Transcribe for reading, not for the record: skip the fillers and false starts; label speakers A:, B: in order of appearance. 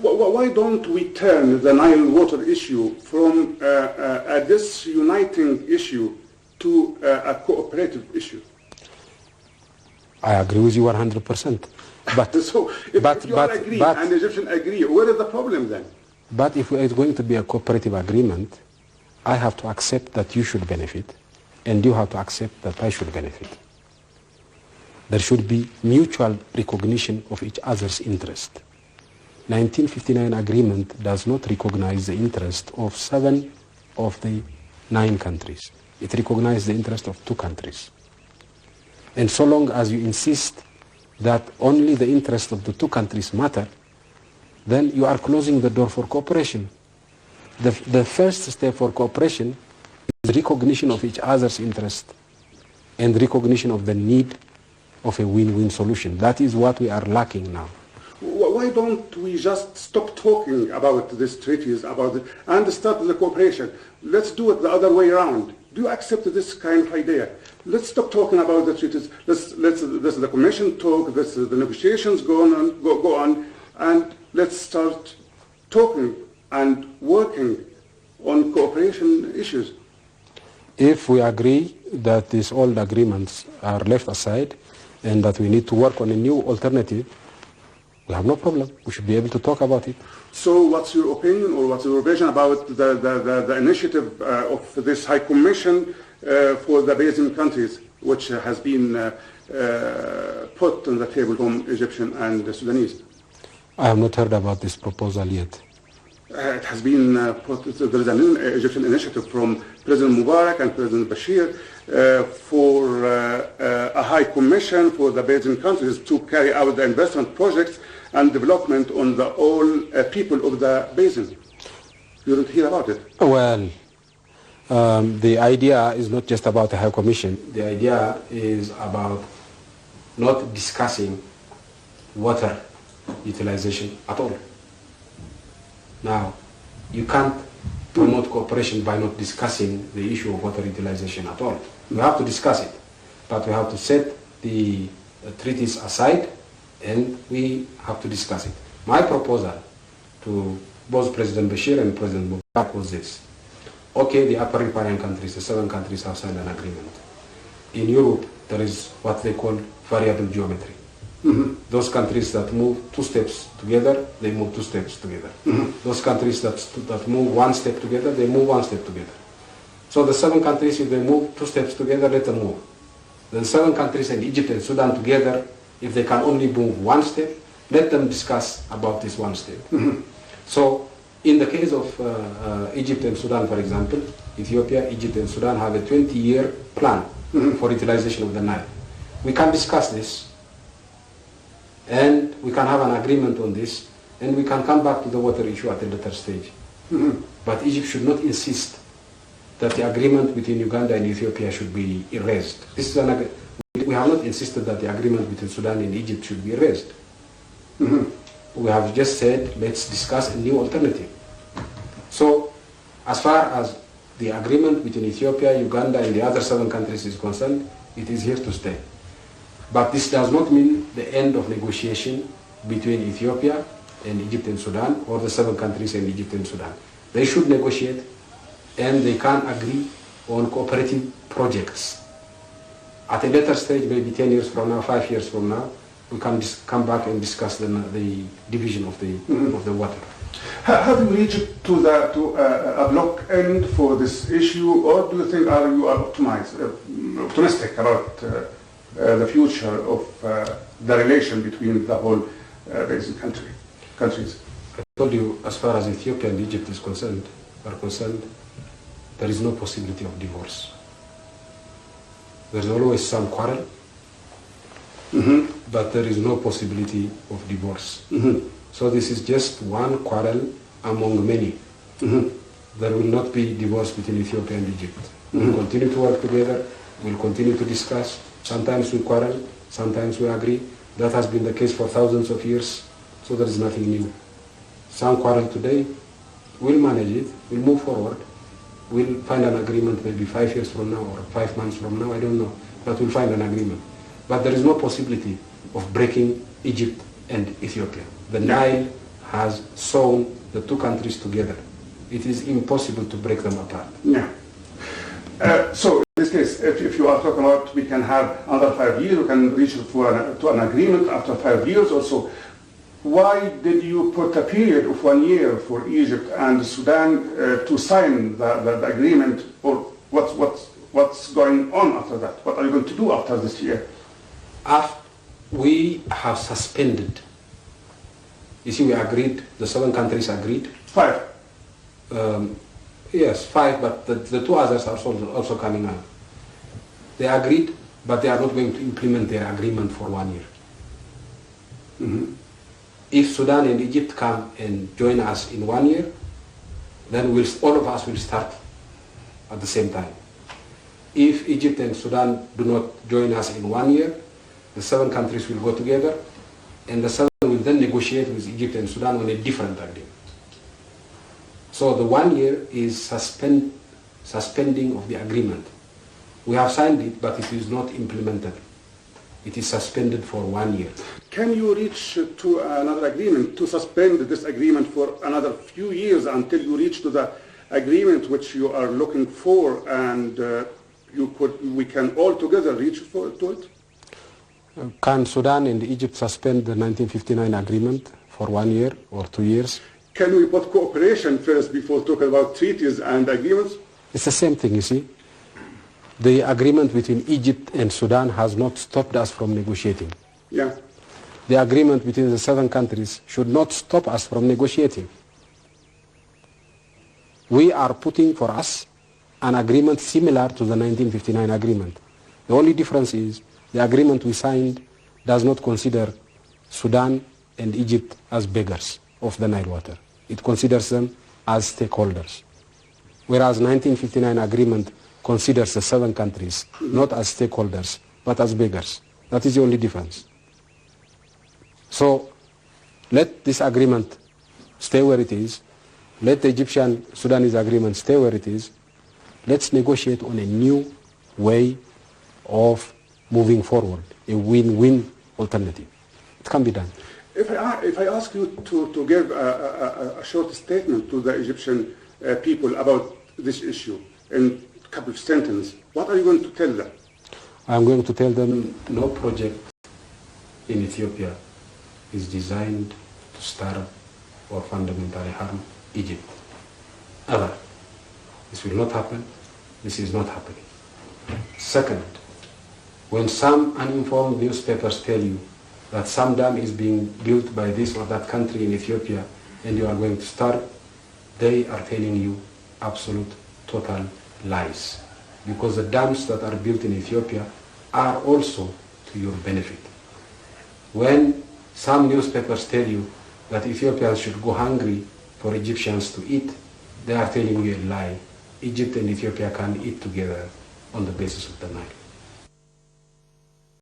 A: Why don't we turn the Nile water issue from a disuniting issue to a cooperative issue?
B: I agree with you 100%. But
A: so if you all agree and the Egyptians agree, where is the problem then?
B: But if it's going to be a cooperative agreement, I have to accept that you should benefit, and you have to accept that I should benefit. There should be mutual recognition of each other's interest. 1959 agreement does not recognize the interest of 7 of the 9 countries. It recognizes the interest of 2 countries. And so long as you insist that only the interest of the 2 countries matter, then you are closing the door for cooperation. The first step for cooperation is recognition of each other's interest and recognition of the need of a win-win solution. That is what we are lacking now.
A: Why don't we just stop talking about these treaties and start the cooperation? Let's do it the other way around. Do you accept this kind of idea? Let's stop talking about the treaties. Let's the Commission talk. The negotiations go on, and let's start talking and working on cooperation issues.
B: If we agree that these old agreements are left aside and that we need to work on a new alternative, we have no problem. We should be able to talk about it.
A: So what's your opinion or what's your vision about the initiative of this High Commission for the basin countries, which has been put on the table from Egyptian and the Sudanese?
B: I have not heard about this proposal yet.
A: It has been put, there is an Egyptian initiative from President Mubarak and President Bashir for a high commission for the basin countries to carry out the investment projects and development on the all people of the basin. You didn't hear about it?
B: Well, the idea is not just about a high commission. The idea is about not discussing water utilization at all. Now, you can't promote cooperation by not discussing the issue of water utilization at all. We have to discuss it, but we have to set the treaties aside and we have to discuss it. My proposal to both President Bashir and President Mubarak was this. Okay, the upper riparian countries, the 7 countries have signed an agreement. In Europe, there is what they call variable geometry. Mm-hmm. Those countries that move 2 steps together, they move 2 steps together. Mm-hmm. Those countries that move 1 step together, they move 1 step together. So the 7 countries, if they move 2 steps together, let them move. The 7 countries and Egypt and Sudan together, if they can only move 1 step, let them discuss about this 1 step. Mm-hmm. So in the case of Egypt and Sudan, for example, Ethiopia, Egypt and Sudan have a 20-year plan for utilization of the Nile. We can discuss this and we can have an agreement on this and we can come back to the water issue at a later stage. Mm-hmm. But Egypt should not insist that the agreement between Uganda and Ethiopia should be erased. This is we have not insisted that the agreement between Sudan and Egypt should be erased. Mm-hmm. We have just said, let's discuss a new alternative. So, as far as the agreement between Ethiopia, Uganda, and the other 7 countries is concerned, it is here to stay. But this does not mean the end of negotiation between Ethiopia and Egypt and Sudan, or the 7 countries and Egypt and Sudan. They should negotiate, and they can agree on cooperative projects. At a later stage, maybe 10 years from now, 5 years from now, we can come back and discuss the division of the water.
A: Have you reached to a block end for this issue, or do you think you are optimistic about the future of the relation between the whole basin countries?
B: I told you, as far as Ethiopia and Egypt are concerned, there is no possibility of divorce. There's always some quarrel, but there is no possibility of divorce. Mm-hmm. So this is just one quarrel among many. Mm-hmm. There will not be divorce between Ethiopia and Egypt. Mm-hmm. We'll continue to work together, we'll continue to discuss. Sometimes we quarrel, sometimes we agree. That has been the case for thousands of years, so there is nothing new. Some quarrel today, we'll manage it, we'll move forward. We'll find an agreement maybe 5 years from now or 5 months from now, I don't know. But we'll find an agreement. But there is no possibility of breaking Egypt and Ethiopia. The Nile has sewn the two countries together. It is impossible to break them apart.
A: Yeah. So in this case, if you are talking about we can have another 5 years, we can reach to an agreement after 5 years or so. Why did you put a period of 1 year for Egypt and Sudan to sign the agreement, or what's going on after that? What are you going to do after this year?
B: We have suspended. You see, we agreed, the 7 countries agreed.
A: 5.
B: Yes, 5, but the 2 others are also coming out. They agreed, but they are not going to implement their agreement for 1 year.
A: Mm-hmm.
B: If Sudan and Egypt come and join us in 1 year, then all of us will start at the same time. If Egypt and Sudan do not join us in 1 year, the 7 countries will go together, and the 7 will then negotiate with Egypt and Sudan on a different agreement. So the 1 year is suspending of the agreement. We have signed it, but it is not implemented. It is suspended for 1 year.
A: Can you reach to another agreement, to suspend this agreement for another few years until you reach to the agreement which you are looking for, and we can all together reach to it?
B: Can Sudan and Egypt suspend the 1959 agreement for 1 year or 2 years?
A: Can we put cooperation first before talking about treaties and agreements?
B: It's the same thing, you see. The agreement between Egypt and Sudan has not stopped us from negotiating.
A: Yeah.
B: The agreement between the 7 countries should not stop us from negotiating. We are putting for us an agreement similar to the 1959 agreement. The only difference is the agreement we signed does not consider Sudan and Egypt as beggars of the Nile water. It considers them as stakeholders. Whereas 1959 agreement considers the 7 countries not as stakeholders, but as beggars. That is the only difference. So let this agreement stay where it is. Let the Egyptian-Sudanese agreement stay where it is. Let's negotiate on a new way of moving forward, a win-win alternative. It can be done.
A: If I ask you to give a short statement to the Egyptian people about this issue in a couple of sentences, what are you going to tell them?
B: I'm going to tell them no project in Ethiopia is designed to starve or fundamentally harm Egypt. Ever. This will not happen. This is not happening. Second, when some uninformed newspapers tell you that some dam is being built by this or that country in Ethiopia and you are going to starve, they are telling you absolute, total lies. Because the dams that are built in Ethiopia are also to your benefit. When some newspapers tell you that Ethiopians should go hungry for Egyptians to eat, they are telling you a lie. Egypt and Ethiopia can eat together on the basis of the Nile.